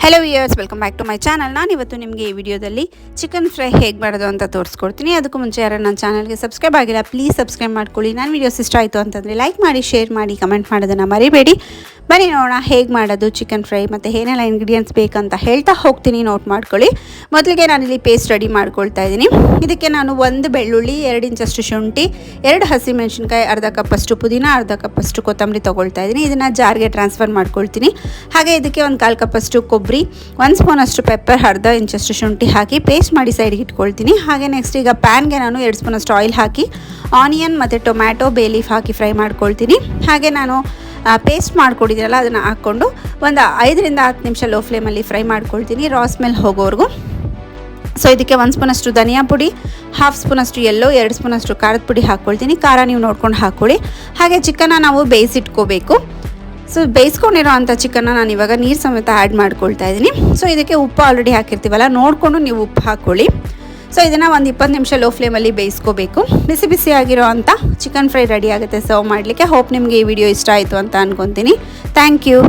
Hello viewers, welcome back to my channel. ನಾನು ಇವತ್ತು ನಿಮಗೆ ಈ ವಿಡಿಯೋದಲ್ಲಿ ಚಿಕನ್ ಫ್ರೈ ಹೇಗೆ ಮಾಡೋದು ಅಂತ ತೋರಿಸ್ಕೊಡ್ತೀನಿ. ಅದಕ್ಕೂ ಮುಂಚೆ ಯಾರು ನನ್ನ ಚಾನಲ್ಗೆ ಸಬ್ಸ್ಕ್ರೈಬ್ ಆಗಿಲ್ಲ, ಪ್ಲೀಸ್ ಸಬ್ಸ್ಕ್ರೈಬ್ ಮಾಡ್ಕೊಳ್ಳಿ. ನನ್ನ ವಿಡಿಯೋಸ್ ಇಷ್ಟ ಆಯಿತು ಅಂತಂದರೆ ಲೈಕ್ ಮಾಡಿ, ಶೇರ್ ಮಾಡಿ, ಕಮೆಂಟ್ ಮಾಡೋದನ್ನು ಮರಿಬೇಡಿ. ಬನ್ನಿ ನೋಡೋಣ ಹೇಗೆ ಮಾಡೋದು ಚಿಕನ್ ಫ್ರೈ ಮತ್ತು ಏನೆಲ್ಲ ಇಂಗ್ರೀಡಿಯೆಂಟ್ಸ್ ಬೇಕಂತ ಹೇಳ್ತಾ ಹೋಗ್ತೀನಿ, ನೋಟ್ ಮಾಡ್ಕೊಳ್ಳಿ. ಮೊದಲಿಗೆ ನಾನಿಲ್ಲಿ ಪೇಸ್ಟ್ ರೆಡಿ ಮಾಡ್ಕೊಳ್ತಾ ಇದ್ದೀನಿ. ಇದಕ್ಕೆ ನಾನು 1 ಬೆಳ್ಳುಳ್ಳಿ, 2 ಇಂಚಷ್ಟು ಶುಂಠಿ, 2 ಹಸಿಮೆಣಸಿನ್ಕಾಯಿ, ಅರ್ಧ ಕಪ್ಪಷ್ಟು ಪುದೀನ, ಅರ್ಧ ಕಪ್ಪಷ್ಟು ಕೊತ್ತಂಬರಿ ತೊಗೊಳ್ತಾ ಇದ್ದೀನಿ. ಇದನ್ನು ಜಾರ್ಗೆ ಟ್ರಾನ್ಸ್ಫರ್ ಮಾಡ್ಕೊಳ್ತೀನಿ. ಹಾಗೆ ಇದಕ್ಕೆ 1 ಕಾಲು ಕಪ್ಪಷ್ಟು ಕೊಬ್ಬರಿ, 1 ಸ್ಪೂನಷ್ಟು ಪೆಪ್ಪರ್, ಅರ್ಧ ಇಂಚಷ್ಟು ಶುಂಠಿ ಹಾಕಿ ಪೇಸ್ಟ್ ಮಾಡಿ ಸೈಡ್ಗೆ ಇಟ್ಕೊಳ್ತೀನಿ. ಹಾಗೆ ನೆಕ್ಸ್ಟ್ ಈಗ ಪ್ಯಾನ್ಗೆ ನಾನು 2 ಸ್ಪೂನಷ್ಟು ಆಯಿಲ್ ಹಾಕಿ ಆನಿಯನ್ ಮತ್ತು ಟೊಮ್ಯಾಟೊ, ಬೇ ಲೀಫ್ ಹಾಕಿ ಫ್ರೈ ಮಾಡ್ಕೊಳ್ತೀನಿ. ಹಾಗೆ ನಾನು ಪೇಸ್ಟ್ ಮಾಡ್ಕೊಂಡಿದ್ದೀನಲ್ಲ ಅದನ್ನು ಹಾಕ್ಕೊಂಡು ಒಂದು 5 ರಿಂದ 10 ನಿಮಿಷ ಲೋ ಫ್ಲೇಮಲ್ಲಿ ಫ್ರೈ ಮಾಡ್ಕೊಳ್ತೀನಿ, ರಾ ಸ್ಮೆಲ್ ಹೋಗೋವರೆಗೂ. ಸೊ ಇದಕ್ಕೆ 1 ಸ್ಪೂನಷ್ಟು ಧನಿಯಾ ಪುಡಿ, 1/2 ಸ್ಪೂನಷ್ಟು ಎಲ್ಲೋ, 2 ಸ್ಪೂನಷ್ಟು ಖಾರದ ಪುಡಿ ಹಾಕ್ಕೊಳ್ತೀನಿ. ಖಾರ ನೀವು ನೋಡ್ಕೊಂಡು ಹಾಕ್ಕೊಳ್ಳಿ. ಹಾಗೆ ಚಿಕನ್ನ ನಾವು ಬೇಯಿಸಿಟ್ಕೋಬೇಕು. ಸೊ ಬೇಯಿಸ್ಕೊಂಡಿರೋ ಅಂಥ ಚಿಕನ್ನ ನಾನು ಇವಾಗ ನೀರು ಸಮೇತ ಆ್ಯಡ್ ಮಾಡ್ಕೊಳ್ತಾ ಇದ್ದೀನಿ. ಸೊ ಇದಕ್ಕೆ ಉಪ್ಪು ಆಲ್ರೆಡಿ ಹಾಕಿರ್ತೀವಲ್ಲ, ನೋಡಿಕೊಂಡು ನೀವು ಉಪ್ಪು ಹಾಕ್ಕೊಳ್ಳಿ. ಸೊ ಇದನ್ನು ಒಂದು 20 ನಿಮಿಷ ಲೋ ಫ್ಲೇಮಲ್ಲಿ ಬೇಯಿಸ್ಕೋಬೇಕು. ಬಿಸಿ ಬಿಸಿಯಾಗಿರೋ ಅಂಥ ಚಿಕನ್ ಫ್ರೈ ರೆಡಿ ಆಗುತ್ತೆ ಸರ್ವ್ ಮಾಡಲಿಕ್ಕೆ. ಹೋಪ್ ನಿಮಗೆ ಈ ವಿಡಿಯೋ ಇಷ್ಟ ಆಯಿತು ಅಂತ ಅಂದ್ಕೊತೀನಿ. Thank you.